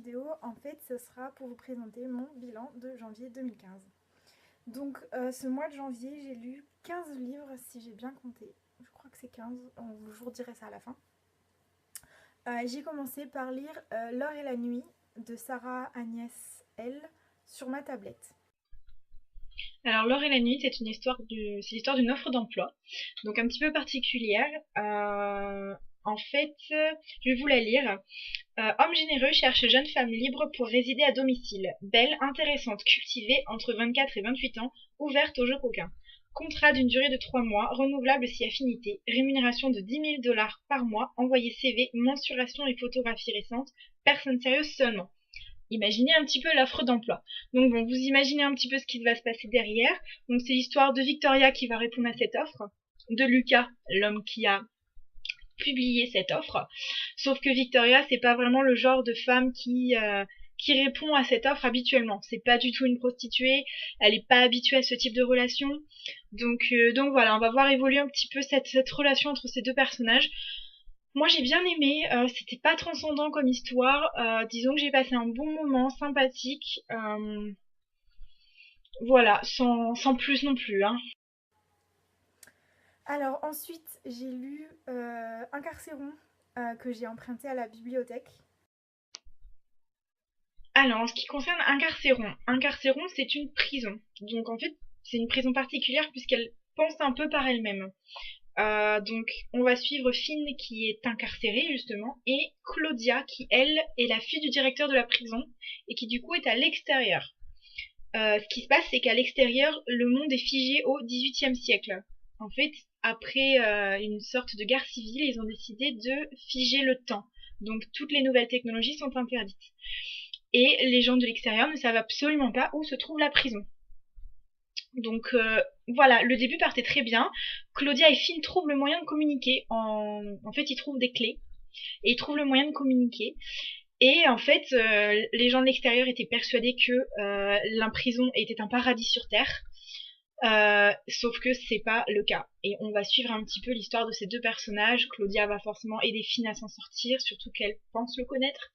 vidéo, en fait, ce sera pour vous présenter mon bilan de janvier 2015. Donc, ce mois de janvier, j'ai lu 15 livres, si j'ai bien compté. Je crois que c'est 15, je vous redirai ça à la fin. J'ai commencé par lire L'or et la nuit de Sarah Agnès L. sur ma tablette. Alors, L'or et la nuit, c'est c'est l'histoire d'une offre d'emploi, donc un petit peu particulière. En fait, je vais vous la lire. Homme généreux cherche jeune femme libre pour résider à domicile. Belle, intéressante, cultivée, entre 24 et 28 ans, ouverte aux jeux coquins. Contrat d'une durée de 3 mois, renouvelable si affinité. Rémunération de 10 000 $ par mois. Envoyé CV, mensuration et photographie récente. Personne sérieuse seulement. Imaginez un petit peu l'offre d'emploi. Donc bon, vous imaginez un petit peu ce qui va se passer derrière. Donc c'est l'histoire de Victoria qui va répondre à cette offre, de Lucas, l'homme qui a publié cette offre. Sauf que Victoria, c'est pas vraiment le genre de femme qui répond à cette offre habituellement. C'est pas du tout une prostituée, elle est pas habituée à ce type de relation. Donc voilà, on va voir évoluer un petit peu cette relation entre ces deux personnages. Moi j'ai bien aimé, c'était pas transcendant comme histoire, disons que j'ai passé un bon moment, sympathique, voilà, sans plus non plus, hein. Alors ensuite, j'ai lu Incarcéron que j'ai emprunté à la bibliothèque. Alors en ce qui concerne Incarcéron c'est une prison, donc en fait c'est une prison particulière puisqu'elle pense un peu par elle-même. Donc on va suivre Finn qui est incarcérée justement et Claudia qui elle est la fille du directeur de la prison et qui du coup est à l'extérieur. Ce qui se passe, c'est qu'à l'extérieur, le monde est figé au XVIIIe siècle. En fait, après une sorte de guerre civile, ils ont décidé de figer le temps. Donc toutes les nouvelles technologies sont interdites. Et les gens de l'extérieur ne savent absolument pas où se trouve la prison. Donc voilà, le début partait très bien. Claudia et Finn trouvent le moyen de communiquer. En fait, ils trouvent des clés et ils trouvent le moyen de communiquer. Et en fait, les gens de l'extérieur étaient persuadés que l'imprison était un paradis sur Terre. Sauf que c'est pas le cas. Et on va suivre un petit peu l'histoire de ces deux personnages. Claudia va forcément aider Finn à s'en sortir, surtout qu'elle pense le connaître.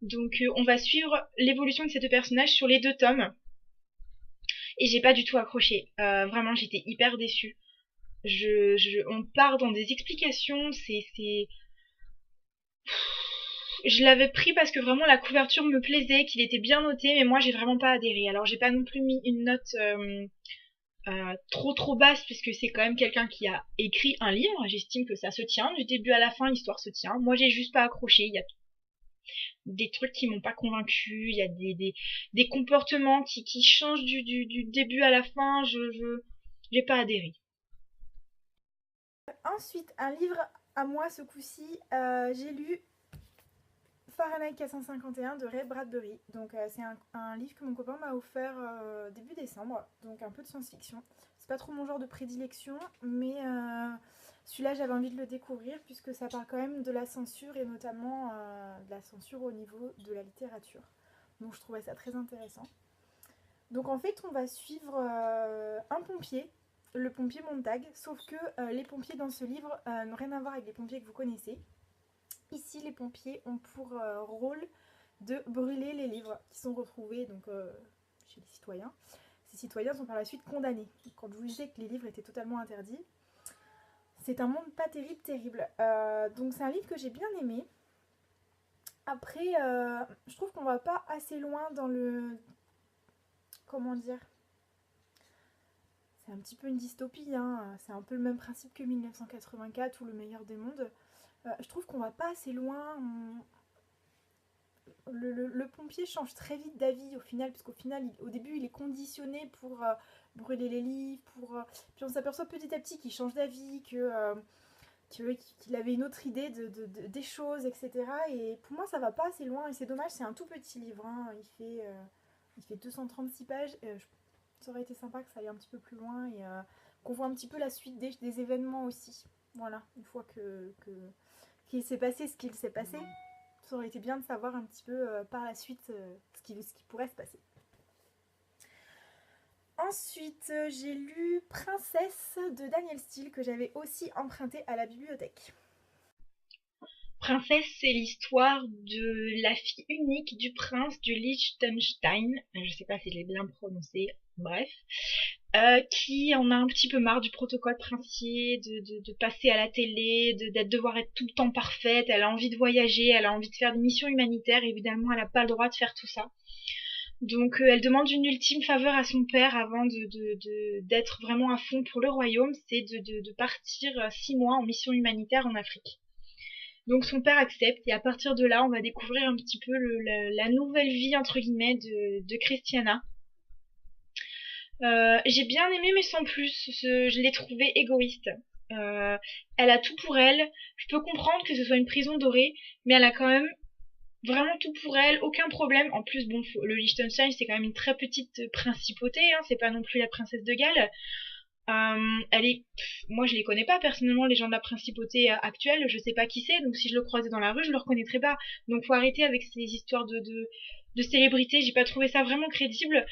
Donc on va suivre l'évolution de ces deux personnages sur les 2 tomes. Et j'ai pas du tout accroché. Vraiment, j'étais hyper déçue. On part dans des explications, je l'avais pris parce que vraiment la couverture me plaisait, qu'il était bien noté, mais moi j'ai vraiment pas adhéré. Alors j'ai pas non plus mis une note trop basse puisque c'est quand même quelqu'un qui a écrit un livre. J'estime que ça se tient du début à la fin, l'histoire se tient. Moi j'ai juste pas accroché. Il y a des trucs qui m'ont pas convaincu. Il y a des comportements qui changent du début à la fin. J'ai pas adhéré. Ensuite, un livre à moi ce coup-ci, j'ai lu Fahrenheit 451 de Ray Bradbury. Donc c'est un livre que mon copain m'a offert début décembre, donc un peu de science-fiction. C'est pas trop mon genre de prédilection, mais celui-là j'avais envie de le découvrir puisque ça parle quand même de la censure et notamment de la censure au niveau de la littérature. Donc je trouvais ça très intéressant. Donc en fait on va suivre un pompier, le pompier Montag, sauf que les pompiers dans ce livre n'ont rien à voir avec les pompiers que vous connaissez. Ici, les pompiers ont pour rôle de brûler les livres qui sont retrouvés donc, chez les citoyens. Ces citoyens sont par la suite condamnés. Quand je vous disais que les livres étaient totalement interdits, c'est un monde pas terrible. Donc c'est un livre que j'ai bien aimé. Après, je trouve qu'on va pas assez loin dans le... Comment dire? C'est un petit peu une dystopie, hein. C'est un peu le même principe que 1984 ou Le meilleur des mondes. Je trouve qu'on va pas assez loin. Le pompier change très vite d'avis au final, puisqu'au final, au début, il est conditionné pour brûler les livres, puis on s'aperçoit petit à petit qu'il change d'avis, qu'il avait une autre idée des choses, etc. Et pour moi, ça va pas assez loin, et c'est dommage, c'est un tout petit livre, hein. Il fait 236 pages, ça aurait été sympa que ça aille un petit peu plus loin, et qu'on voit un petit peu la suite des événements aussi. Voilà, une fois qu'il s'est passé ce qu'il s'est passé, ça aurait été bien de savoir un petit peu par la suite ce qui pourrait se passer. Ensuite, j'ai lu Princesse de Daniel Steele que j'avais aussi emprunté à la bibliothèque. Princesse, c'est l'histoire de la fille unique du prince du Liechtenstein, je sais pas si je l'ai bien prononcé, bref, qui en a un petit peu marre du protocole princier, de passer à la télé, d'être devoir être tout le temps parfaite, elle a envie de voyager, elle a envie de faire des missions humanitaires, évidemment elle n'a pas le droit de faire tout ça. Donc elle demande une ultime faveur à son père avant d'être vraiment à fond pour le royaume, c'est de partir 6 mois en mission humanitaire en Afrique. Donc son père accepte et à partir de là, on va découvrir un petit peu la nouvelle vie entre guillemets de Christiana. J'ai bien aimé mais sans plus, je l'ai trouvée égoïste. Euh, Elle a tout pour elle. Je peux comprendre que ce soit une prison dorée, mais elle a quand même vraiment tout pour elle, aucun problème. En plus, bon, le Liechtenstein c'est quand même une très petite principauté, hein, c'est pas non plus la princesse de Galles. Elle est, moi je les connais pas personnellement les gens de la principauté actuelle, je sais pas qui c'est, donc si je le croisais dans la rue je le reconnaîtrais pas. Donc faut arrêter avec ces histoires de célébrité, j'ai pas trouvé ça vraiment crédible.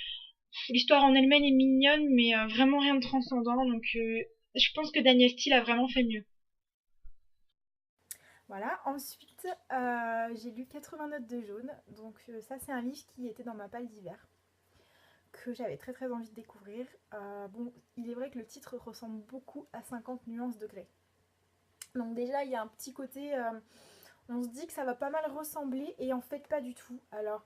L'histoire en elle-même est mignonne mais vraiment rien de transcendant, donc je pense que Daniel Steele a vraiment fait mieux. Voilà, ensuite j'ai lu 80 notes de jaune, donc ça c'est un livre qui était dans ma palle d'hiver, que j'avais très envie de découvrir. Bon, il est vrai que le titre ressemble beaucoup à 50 nuances de Grey. Donc déjà il y a un petit côté, on se dit que ça va pas mal ressembler et en fait pas du tout. Alors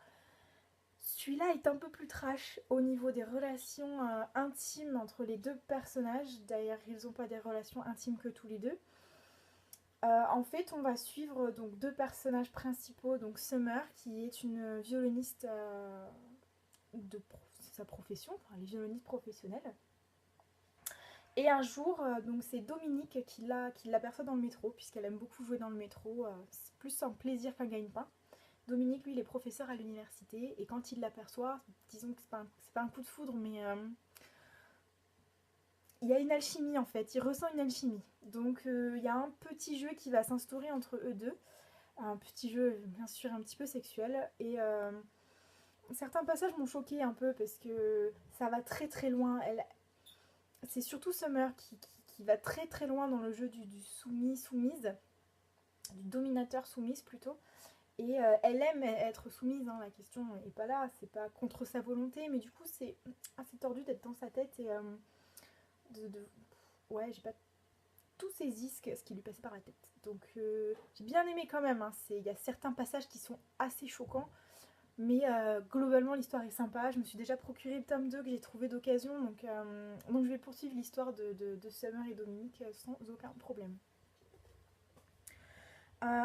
celui-là est un peu plus trash au niveau des relations intimes entre les deux personnages. D'ailleurs ils n'ont pas des relations intimes que tous les deux. En fait, on va suivre donc deux personnages principaux, donc Summer qui est une violoniste de sa profession, enfin elle est violoniste professionnelle. Et un jour, donc c'est Dominique qui l'aperçoit dans le métro, puisqu'elle aime beaucoup jouer dans le métro, c'est plus un plaisir qu'un gagne-pain. Dominique, lui, il est professeur à l'université, et quand il l'aperçoit, disons que c'est pas un coup de foudre, mais il y a une alchimie en fait, il ressent une alchimie. Donc il y a un petit jeu qui va s'instaurer entre eux deux, un petit jeu bien sûr un petit peu sexuel, et certains passages m'ont choqué un peu parce que ça va très loin. C'est surtout Summer qui va très loin dans le jeu du soumise, du dominateur soumise plutôt. Et elle aime être soumise, hein, la question n'est pas là, c'est pas contre sa volonté, mais du coup c'est assez tordu d'être dans sa tête et ouais, j'ai pas tout saisi ce qui lui passait par la tête. Donc j'ai bien aimé quand même, hein. Il y a certains passages qui sont assez choquants, mais globalement l'histoire est sympa. Je me suis déjà procuré le tome 2 que j'ai trouvé d'occasion, donc je vais poursuivre l'histoire de Summer et Dominique sans aucun problème.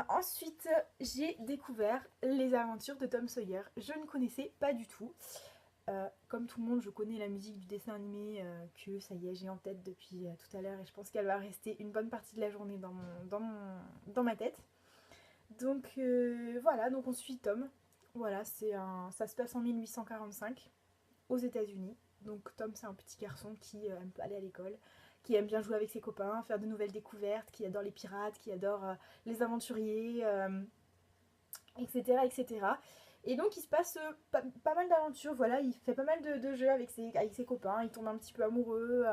Ensuite, j'ai découvert les aventures de Tom Sawyer. Je ne connaissais pas du tout. Comme tout le monde, je connais la musique du dessin animé que ça y est, j'ai en tête depuis tout à l'heure et je pense qu'elle va rester une bonne partie de la journée dans ma tête. Donc voilà, donc on suit Tom. Voilà, ça se passe en 1845 aux États-Unis. Donc Tom, c'est un petit garçon qui aime aller à l'école, qui aime bien jouer avec ses copains, faire de nouvelles découvertes, qui adore les pirates, qui adore les aventuriers, etc., etc. Et donc il se passe pas mal d'aventures, voilà, il fait pas mal de jeux avec ses copains, il tombe un petit peu amoureux.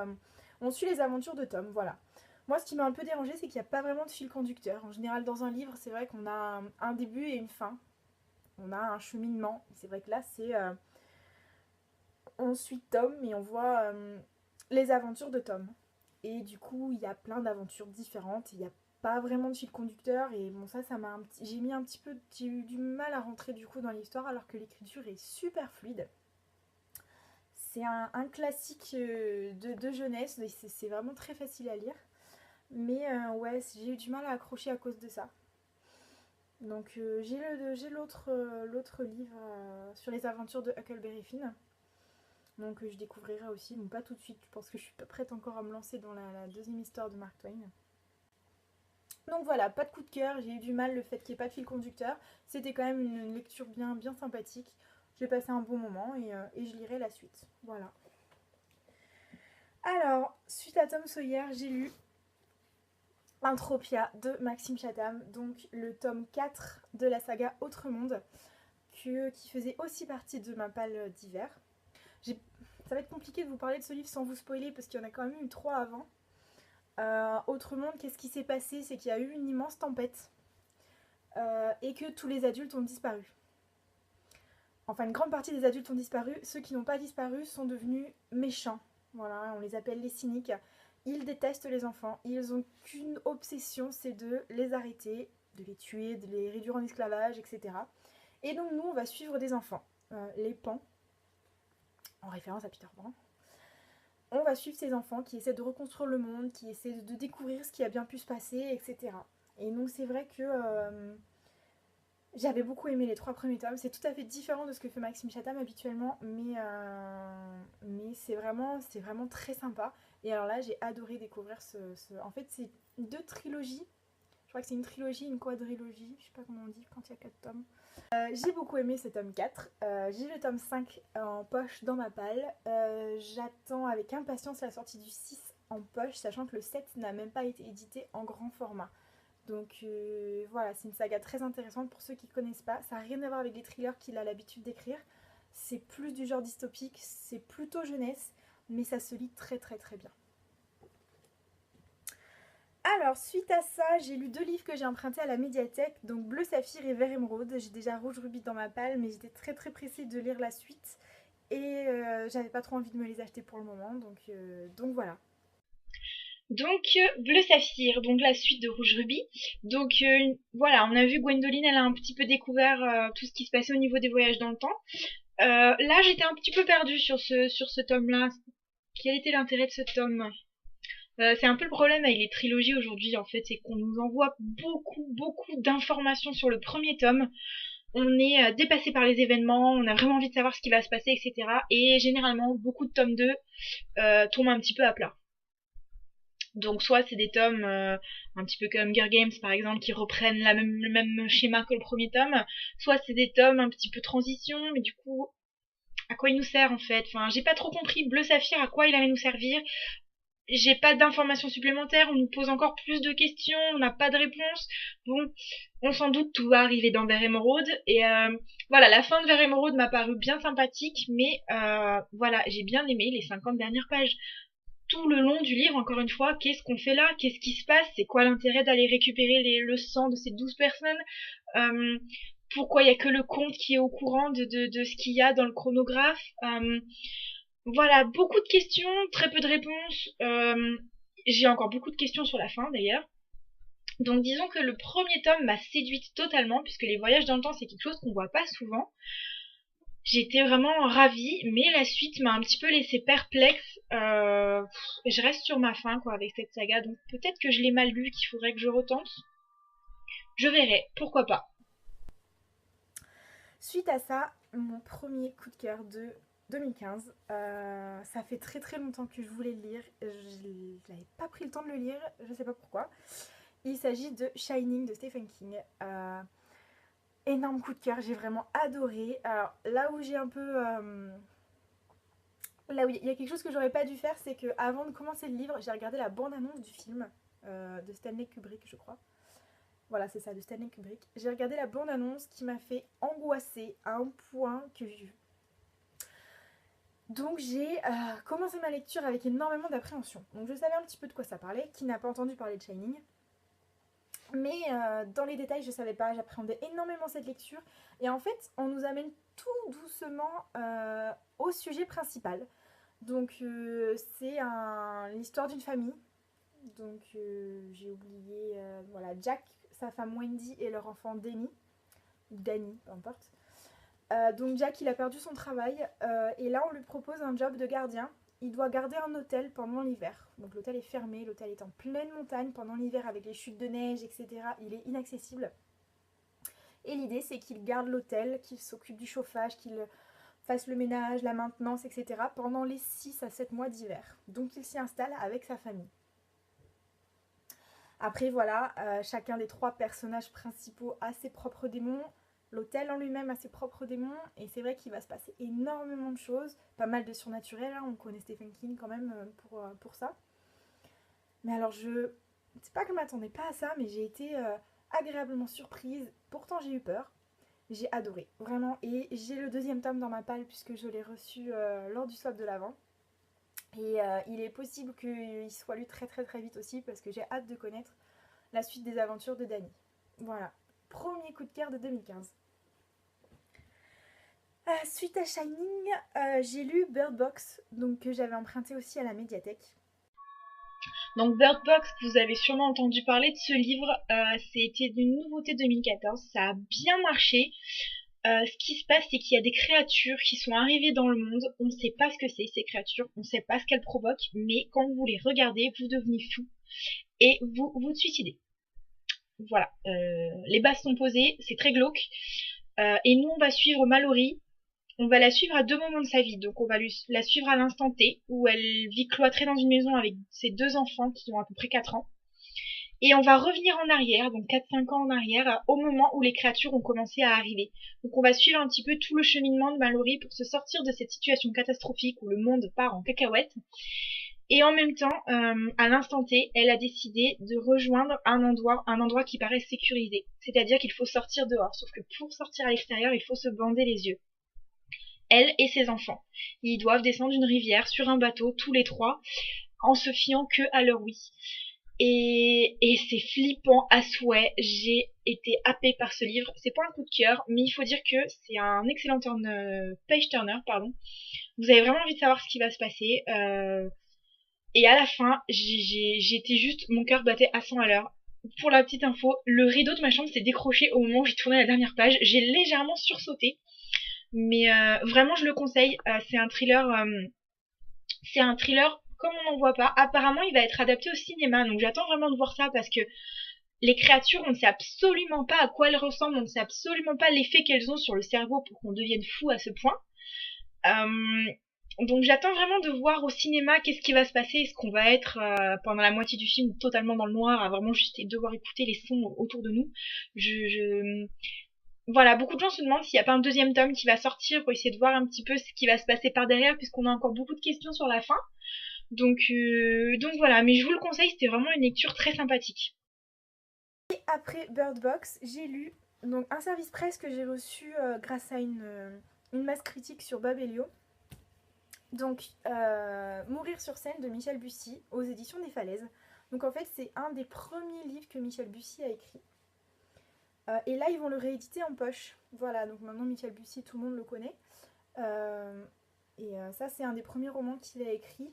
On suit les aventures de Tom, voilà. Moi, ce qui m'a un peu dérangé, c'est qu'il n'y a pas vraiment de fil conducteur. En général, dans un livre, c'est vrai qu'on a un début et une fin. On a un cheminement. C'est vrai que là, on suit Tom et on voit les aventures de Tom. Et du coup, il y a plein d'aventures différentes. Il n'y a pas vraiment de fil conducteur. Et bon, j'ai mis un petit peu. J'ai eu du mal à rentrer du coup dans l'histoire alors que l'écriture est super fluide. C'est un classique de jeunesse. C'est vraiment très facile à lire. Mais ouais, j'ai eu du mal à accrocher à cause de ça. Donc j'ai l'autre livre sur les aventures de Huckleberry Finn. Donc je découvrirai aussi, bon pas tout de suite, je pense que je suis pas prête encore à me lancer dans la deuxième histoire de Mark Twain. Donc voilà, pas de coup de cœur, j'ai eu du mal le fait qu'il n'y ait pas de fil conducteur. C'était quand même une lecture bien sympathique. J'ai passé un bon moment et je lirai la suite. Voilà. Alors, suite à Tom Sawyer, j'ai lu Entropia de Maxime Chatham, donc le tome 4 de la saga Autre Monde, qui faisait aussi partie de ma palle d'hiver. Ça va être compliqué de vous parler de ce livre sans vous spoiler parce qu'il y en a quand même eu 3 avant. Autre Monde, qu'est-ce qui s'est passé? C'est qu'il y a eu une immense tempête et que tous les adultes ont disparu. Enfin, une grande partie des adultes ont disparu. Ceux qui n'ont pas disparu sont devenus méchants. Voilà, on les appelle les cyniques. Ils détestent les enfants. Ils n'ont qu'une obsession, c'est de les arrêter, de les tuer, de les réduire en esclavage, etc. Et donc nous, on va suivre des enfants, les Pans, en référence à Peter Pan. On va suivre ces enfants qui essaient de reconstruire le monde, qui essaient de découvrir ce qui a bien pu se passer, etc. Et donc c'est vrai que j'avais beaucoup aimé les 3 premiers tomes. C'est tout à fait différent de ce que fait Maxime Chatham habituellement, mais c'est vraiment très sympa. Et alors là, j'ai adoré découvrir En fait, c'est 2 trilogies. Je crois que c'est une trilogie, une quadrilogie, je sais pas comment on dit quand il y a 4 tomes. J'ai beaucoup aimé ce tome 4. J'ai le tome 5 en poche dans ma palle. J'attends avec impatience la sortie du 6 en poche, sachant que le 7 n'a même pas été édité en grand format. Donc voilà, c'est une saga très intéressante pour ceux qui ne connaissent pas. Ça n'a rien à voir avec les thrillers qu'il a l'habitude d'écrire. C'est plus du genre dystopique, c'est plutôt jeunesse, mais ça se lit très très très bien. Alors, suite à ça, j'ai lu 2 livres que j'ai empruntés à la médiathèque, donc Bleu Saphir et Vert Émeraude. J'ai déjà Rouge Rubis dans ma palle, mais j'étais très très pressée de lire la suite. Et j'avais pas trop envie de me les acheter pour le moment, donc voilà. Donc, Bleu Saphir, donc la suite de Rouge Rubis. Donc, voilà, on a vu Gwendoline, elle a un petit peu découvert tout ce qui se passait au niveau des voyages dans le temps. Là, j'étais un petit peu perdue sur ce tome-là. Quel était l'intérêt de ce tome? C'est un peu le problème avec les trilogies aujourd'hui, en fait, c'est qu'on nous envoie beaucoup d'informations sur le premier tome. On est dépassé par les événements, on a vraiment envie de savoir ce qui va se passer, etc. Et généralement, beaucoup de tomes 2 tombent un petit peu à plat. Donc soit c'est des tomes un petit peu comme Hunger Games par exemple qui reprennent le même schéma que le premier tome, soit c'est des tomes un petit peu transition, mais du coup à quoi il nous sert en fait? Enfin j'ai pas trop compris Bleu Saphir à quoi il allait nous servir. J'ai pas d'informations supplémentaires, on nous pose encore plus de questions, on n'a pas de réponse. Bon, on s'en doute, tout va arriver dans Vert Émeraude. Et voilà, la fin de Vert Émeraude m'a paru bien sympathique, mais voilà, j'ai bien aimé les 50 dernières pages. Tout le long du livre, encore une fois, qu'est-ce qu'on fait là? Qu'est-ce qui se passe? C'est quoi l'intérêt d'aller récupérer le sang de ces 12 personnes? Pourquoi il y a que le comte qui est au courant de ce qu'il y a dans le chronographe? Voilà, beaucoup de questions, très peu de réponses. J'ai encore beaucoup de questions sur la fin d'ailleurs. Donc disons que le premier tome m'a séduite totalement, puisque les voyages dans le temps c'est quelque chose qu'on voit pas souvent. J'étais vraiment ravie, mais la suite m'a un petit peu laissé perplexe. Je reste sur ma faim quoi avec cette saga, donc peut-être que je l'ai mal lu, qu'il faudrait que je retente. Je verrai, pourquoi pas. Suite à ça, mon premier coup de cœur de 2015. Ça fait très très longtemps que je voulais le lire. Je n'avais pas pris le temps de le lire, je sais pas pourquoi. Il s'agit de Shining de Stephen King. Énorme coup de cœur, j'ai vraiment adoré. Alors là où j'ai un peu... là où il y a quelque chose que j'aurais pas dû faire, c'est que avant de commencer le livre, j'ai regardé la bande-annonce du film de Stanley Kubrick, je crois. Voilà, c'est ça, de Stanley Kubrick. J'ai regardé la bande-annonce qui m'a fait angoisser à un point que donc j'ai commencé ma lecture avec énormément d'appréhension. Donc je savais un petit peu de quoi ça parlait, qui n'a pas entendu parler de Shining. Mais dans les détails, je savais pas, j'appréhendais énormément cette lecture. Et en fait, on nous amène tout doucement au sujet principal. Donc c'est l'histoire d'une famille. Donc j'ai oublié, voilà, Jack, sa femme Wendy et leur enfant Danny. Ou Danny, peu importe. Donc Jack, il a perdu son travail et là on lui propose un job de gardien. Il doit garder un hôtel pendant l'hiver. Donc l'hôtel est fermé, l'hôtel est en pleine montagne pendant l'hiver avec les chutes de neige, etc. Il est inaccessible. Et l'idée c'est qu'il garde l'hôtel, qu'il s'occupe du chauffage, qu'il fasse le ménage, la maintenance, etc. pendant les 6 à 7 mois d'hiver. Donc il s'y installe avec sa famille. Après voilà, chacun des 3 personnages principaux a ses propres démons. L'hôtel en lui-même a ses propres démons et c'est vrai qu'il va se passer énormément de choses, pas mal de surnaturel, hein, on connaît Stephen King quand même pour ça. Mais alors c'est pas que je m'attendais pas à ça, mais j'ai été agréablement surprise, pourtant j'ai eu peur, j'ai adoré, vraiment, et j'ai le 2e tome dans ma palle puisque je l'ai reçu lors du swap de l'Avent. Et il est possible qu'il soit lu très très très vite aussi parce que j'ai hâte de connaître la suite des aventures de Danny. Voilà. premier coup de cœur de 2015. Suite à Shining, j'ai lu Bird Box, donc que j'avais emprunté aussi à la médiathèque. Donc Bird Box, vous avez sûrement entendu parler de ce livre, c'était une nouveauté 2014, ça a bien marché. Ce qui se passe, c'est qu'il y a des créatures qui sont arrivées dans le monde, on ne sait pas ce que c'est ces créatures, on ne sait pas ce qu'elles provoquent, mais quand vous les regardez, vous devenez fou et vous vous suicidez. Voilà, les bases sont posées, c'est très glauque, et nous on va suivre Mallory. On va la suivre à deux moments de sa vie. Donc on va la suivre à l'instant T, où elle vit cloîtrée dans une maison avec ses deux enfants qui ont à peu près 4 ans. Et on va revenir en arrière, donc 4-5 ans en arrière, au moment où les créatures ont commencé à arriver. Donc on va suivre un petit peu tout le cheminement de Mallory pour se sortir de cette situation catastrophique où le monde part en cacahuète. Et en même temps, à l'instant T, elle a décidé de rejoindre un endroit qui paraît sécurisé. C'est-à-dire qu'il faut sortir dehors. Sauf que pour sortir à l'extérieur, il faut se bander les yeux. Elle et ses enfants. Ils doivent descendre une rivière sur un bateau, tous les trois, en se fiant que à leur oui. Et c'est flippant à souhait. J'ai été happée par ce livre. C'est pas un coup de cœur, mais il faut dire que c'est un excellent page turner, pardon. Vous avez vraiment envie de savoir ce qui va se passer. Et à la fin, j'étais juste, mon cœur battait à 100 à l'heure. Pour la petite info, le rideau de ma chambre s'est décroché au moment où j'ai tourné la dernière page. J'ai légèrement sursauté. Mais vraiment, je le conseille. C'est un thriller comme on n'en voit pas. Apparemment, il va être adapté au cinéma, donc j'attends vraiment de voir ça parce que les créatures, on ne sait absolument pas à quoi elles ressemblent, on ne sait absolument pas l'effet qu'elles ont sur le cerveau pour qu'on devienne fou à ce point. Donc j'attends vraiment de voir au cinéma qu'est-ce qui va se passer. Est-ce qu'on va être pendant la moitié du film totalement dans le noir, à vraiment juste devoir écouter les sons autour de nous. Voilà, beaucoup de gens se demandent s'il n'y a pas un deuxième tome qui va sortir pour essayer de voir un petit peu ce qui va se passer par derrière, puisqu'on a encore beaucoup de questions sur la fin. Donc voilà, mais je vous le conseille, c'était vraiment une lecture très sympathique. Et après Bird Box, j'ai lu donc un service presse que j'ai reçu grâce à une masse critique sur Babelio. Donc Mourir sur scène de Michel Bussy aux éditions des Falaises. Donc en fait c'est un des premiers livres que Michel Bussy a écrit. Et là ils vont le rééditer en poche. Voilà, donc maintenant Michel Bussy, tout le monde le connaît. Ça c'est un des premiers romans qu'il a écrit,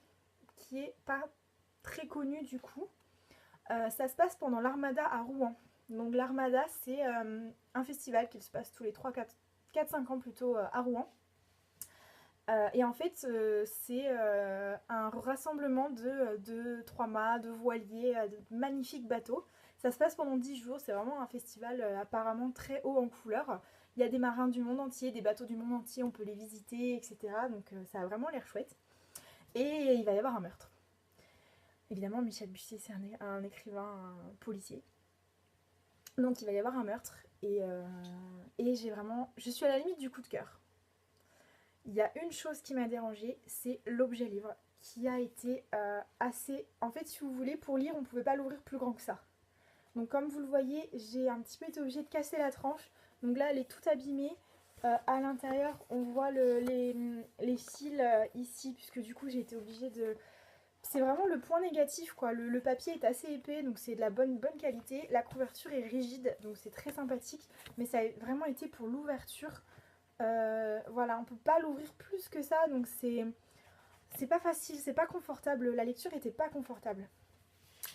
qui est pas très connu du coup. Ça se passe pendant l'Armada à Rouen. Donc l'Armada c'est un festival qui se passe tous les 4-5 ans plutôt à Rouen. Et en fait c'est un rassemblement de trois-mâts, de voiliers, de magnifiques bateaux. Ça se passe pendant 10 jours, c'est vraiment un festival apparemment très haut en couleurs. Il y a des marins du monde entier, des bateaux du monde entier, on peut les visiter, etc. Donc ça a vraiment l'air chouette. Et il va y avoir un meurtre. Évidemment, Michel Bussy, c'est un écrivain policier. Donc il va y avoir un meurtre. Et je suis à la limite du coup de cœur. Il y a une chose qui m'a dérangée, c'est l'objet livre, qui a été assez... En fait, si vous voulez, pour lire, on ne pouvait pas l'ouvrir plus grand que ça. Donc comme vous le voyez, j'ai un petit peu été obligée de casser la tranche. Donc là, elle est toute abîmée. À l'intérieur, on voit les fils ici, puisque du coup, j'ai été obligée de... C'est vraiment le point négatif, quoi. Le papier est assez épais, donc c'est de la bonne qualité. La couverture est rigide, donc c'est très sympathique. Mais ça a vraiment été pour l'ouverture. Voilà, on peut pas l'ouvrir plus que ça, donc c'est pas facile, c'est pas confortable. La lecture était pas confortable.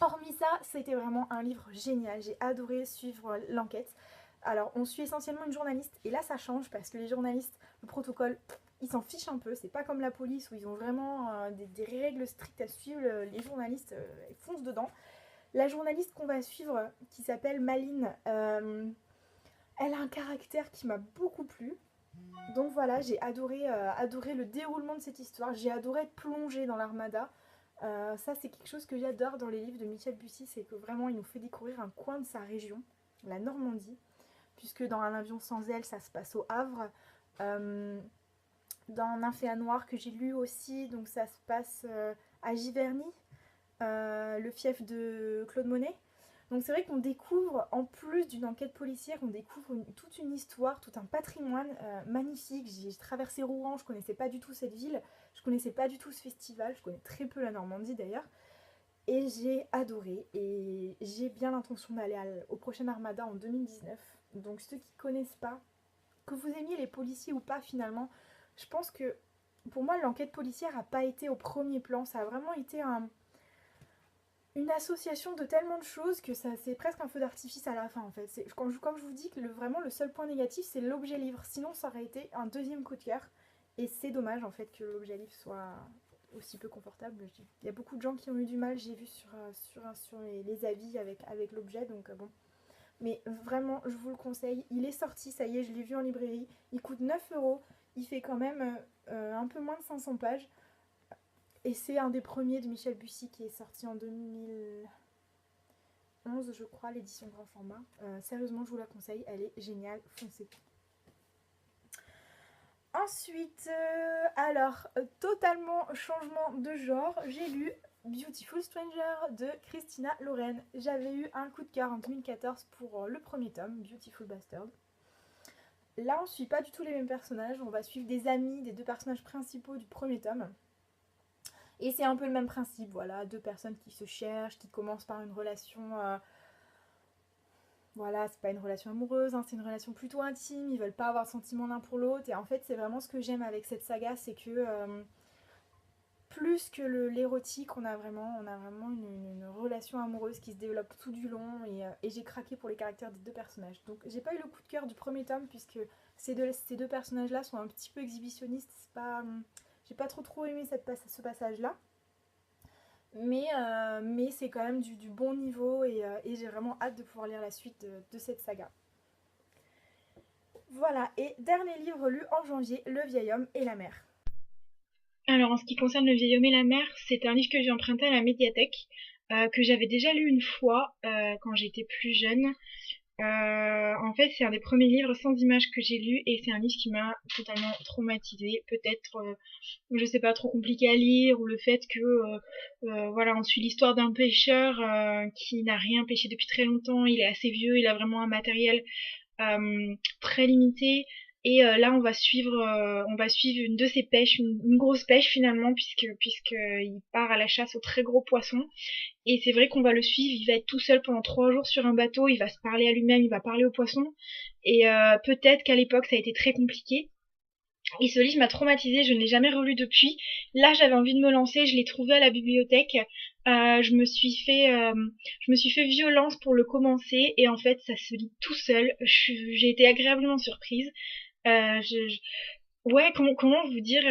Hormis ça, c'était vraiment un livre génial. J'ai adoré suivre l'enquête. Alors, on suit essentiellement une journaliste, et là ça change parce que les journalistes, le protocole, ils s'en fichent un peu. C'est pas comme la police où ils ont vraiment des règles strictes à suivre. Les journalistes, ils foncent dedans. La journaliste qu'on va suivre, qui s'appelle Maline, elle a un caractère qui m'a beaucoup plu. Donc voilà, j'ai adoré le déroulement de cette histoire. J'ai adoré être plongée dans l'Armada. Ça, c'est quelque chose que j'adore dans les livres de Michel Bussy, c'est que vraiment, il nous fait découvrir un coin de sa région, la Normandie, puisque dans Un avion sans aile, ça se passe au Havre. Dans Nymphéa Noire, que j'ai lu aussi, donc ça se passe à Giverny, le fief de Claude Monet. Donc c'est vrai qu'on découvre, en plus d'une enquête policière, on découvre toute une histoire, tout un patrimoine magnifique. J'ai traversé Rouen, je connaissais pas du tout cette ville, je connaissais pas du tout ce festival, je connais très peu la Normandie d'ailleurs. Et j'ai adoré, et j'ai bien l'intention d'aller au prochain Armada en 2019. Donc ceux qui connaissent pas, que vous aimiez les policiers ou pas finalement, je pense que pour moi l'enquête policière a pas été au premier plan, ça a vraiment été une association de tellement de choses que ça c'est presque un feu d'artifice à la fin en fait. Comme je vous dis que vraiment le seul point négatif c'est l'objet livre, sinon ça aurait été un deuxième coup de cœur et c'est dommage en fait que l'objet livre soit aussi peu confortable. Il y a beaucoup de gens qui ont eu du mal, j'ai vu sur les avis avec l'objet, donc bon. Mais vraiment, je vous le conseille. Il est sorti, ça y est, je l'ai vu en librairie. Il coûte 9 €. Il fait quand même un peu moins de 500 pages. Et c'est un des premiers de Michel Bussy qui est sorti en 2011, je crois, l'édition grand format. Sérieusement, je vous la conseille. Elle est géniale. Foncez. Ensuite, totalement changement de genre, j'ai lu Beautiful Stranger de Christina Loren. J'avais eu un coup de cœur en 2014 pour le premier tome, Beautiful Bastard. Là, on ne suit pas du tout les mêmes personnages, on va suivre des amis des deux personnages principaux du premier tome. Et c'est un peu le même principe, voilà, deux personnes qui se cherchent, qui commencent par une relation... Voilà, c'est pas une relation amoureuse, hein, c'est une relation plutôt intime, ils veulent pas avoir de sentiments l'un pour l'autre. Et en fait, c'est vraiment ce que j'aime avec cette saga, c'est que plus que l'érotique, on a vraiment une relation amoureuse qui se développe tout du long et j'ai craqué pour les caractères des deux personnages. Donc j'ai pas eu le coup de cœur du premier tome puisque ces deux personnages-là sont un petit peu exhibitionnistes. J'ai pas trop aimé ce passage-là. Mais c'est quand même du bon niveau et j'ai vraiment hâte de pouvoir lire la suite de cette saga. Voilà, et dernier livre lu en janvier, Le vieil homme et la mer. Alors en ce qui concerne Le vieil homme et la mer, c'est un livre que j'ai emprunté à la médiathèque, que j'avais déjà lu une fois quand j'étais plus jeune. En fait, c'est un des premiers livres sans images que j'ai lu et c'est un livre qui m'a totalement traumatisée. Peut-être, je sais pas, trop compliqué à lire ou le fait que, voilà, on suit l'histoire d'un pêcheur qui n'a rien pêché depuis très longtemps. Il est assez vieux, il a vraiment un matériel très limité. Et là, on va suivre une de ses pêches, une grosse pêche finalement, puisque il part à la chasse aux très gros poissons. Et c'est vrai qu'on va le suivre, il va être tout seul pendant 3 jours sur un bateau, il va se parler à lui-même, il va parler aux poissons. Et peut-être qu'à l'époque ça a été très compliqué. Et ce livre m'a traumatisée, je ne l'ai jamais relu depuis. Là j'avais envie de me lancer, je l'ai trouvé à la bibliothèque. Je me suis fait violence pour le commencer et en fait ça se lit tout seul. J'ai été agréablement surprise. Euh, je, je- Ouais, comment vous dire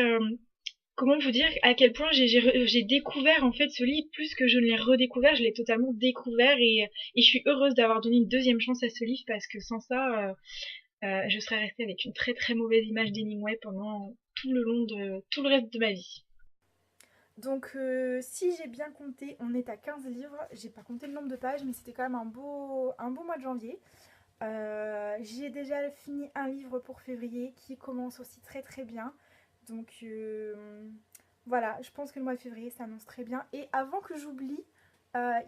à quel point j'ai découvert en fait ce livre plus que je ne l'ai redécouvert, je l'ai totalement découvert et je suis heureuse d'avoir donné une deuxième chance à ce livre parce que sans ça, je serais restée avec une très très mauvaise image d'Hemingway pendant tout le reste de ma vie. Donc si j'ai bien compté, on est à 15 livres. J'ai pas compté le nombre de pages, mais c'était quand même un beau mois de janvier. J'ai déjà fini un livre pour février qui commence aussi très très bien. Donc voilà, je pense que le mois de février s'annonce très bien. Et avant que j'oublie,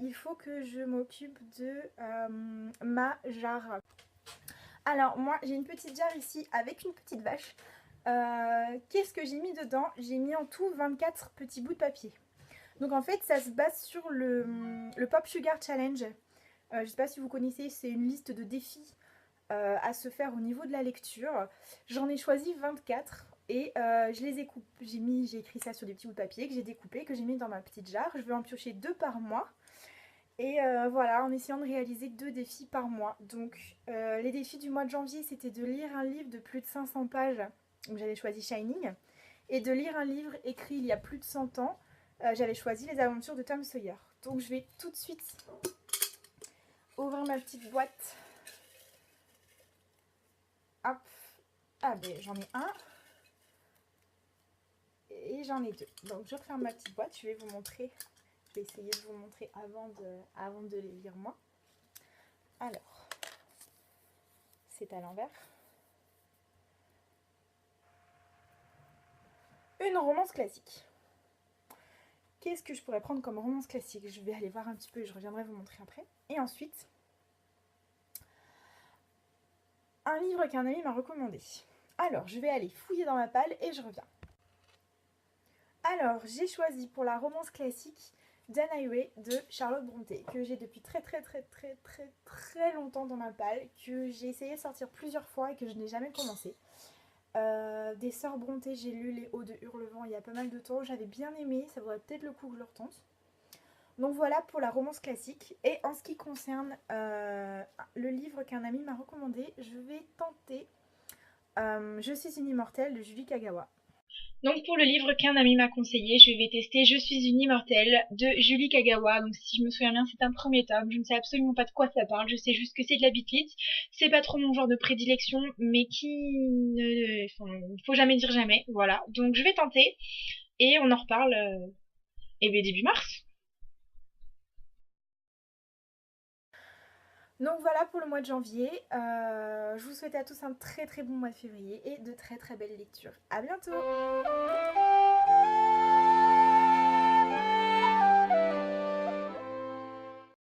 il faut que je m'occupe de ma jarre. Alors moi j'ai une petite jarre ici avec une petite vache. Qu'est-ce que j'ai mis dedans? J'ai mis en tout 24 petits bouts de papier. Donc en fait ça se base sur le Pop Sugar Challenge. Je ne sais pas si vous connaissez, c'est une liste de défis à se faire au niveau de la lecture. J'en ai choisi 24 et je les ai coupés. J'ai écrit ça sur des petits bouts de papier que j'ai découpés, que j'ai mis dans ma petite jarre. Je vais en piocher 2 par mois. Et voilà, en essayant de réaliser 2 défis par mois. Donc les défis du mois de janvier, c'était de lire un livre de plus de 500 pages. Donc j'avais choisi Shining. Et de lire un livre écrit il y a plus de 100 ans. J'avais choisi Les Aventures de Tom Sawyer. Donc je vais tout de suite ouvrir ma petite boîte. Hop. Ah ben j'en ai un. Et j'en ai 2. Donc je referme ma petite boîte. Je vais vous montrer. Je vais essayer de vous montrer avant de les lire moi. Alors. C'est à l'envers. Une romance classique. Qu'est-ce que je pourrais prendre comme romance classique? Je vais aller voir un petit peu et je reviendrai vous montrer après. Et ensuite, un livre qu'un ami m'a recommandé. Alors, je vais aller fouiller dans ma palle et je reviens. Alors, j'ai choisi pour la romance classique Jane Eyre de Charlotte Brontë, que j'ai depuis très longtemps dans ma palle, que j'ai essayé de sortir plusieurs fois et que je n'ai jamais commencé. Des sœurs Brontë, j'ai lu Les Hauts de Hurlevent il y a pas mal de temps, j'avais bien aimé, ça vaudrait peut-être le coup que je le retente. Donc voilà pour la romance classique. Et en ce qui concerne le livre qu'un ami m'a recommandé, je vais tenter Je suis une immortelle de Julie Kagawa. Donc pour le livre qu'un ami m'a conseillé, je vais tester Je suis une immortelle de Julie Kagawa. Donc si je me souviens bien, c'est un premier tome. Je ne sais absolument pas de quoi ça parle. Je sais juste que c'est de la bitlit. C'est pas trop mon genre de prédilection, mais qui ne... Enfin, faut jamais dire jamais. Voilà. Donc je vais tenter et on en reparle début mars. Donc voilà pour le mois de janvier. Je vous souhaite à tous un très bon mois de février et de très belles lectures. À bientôt!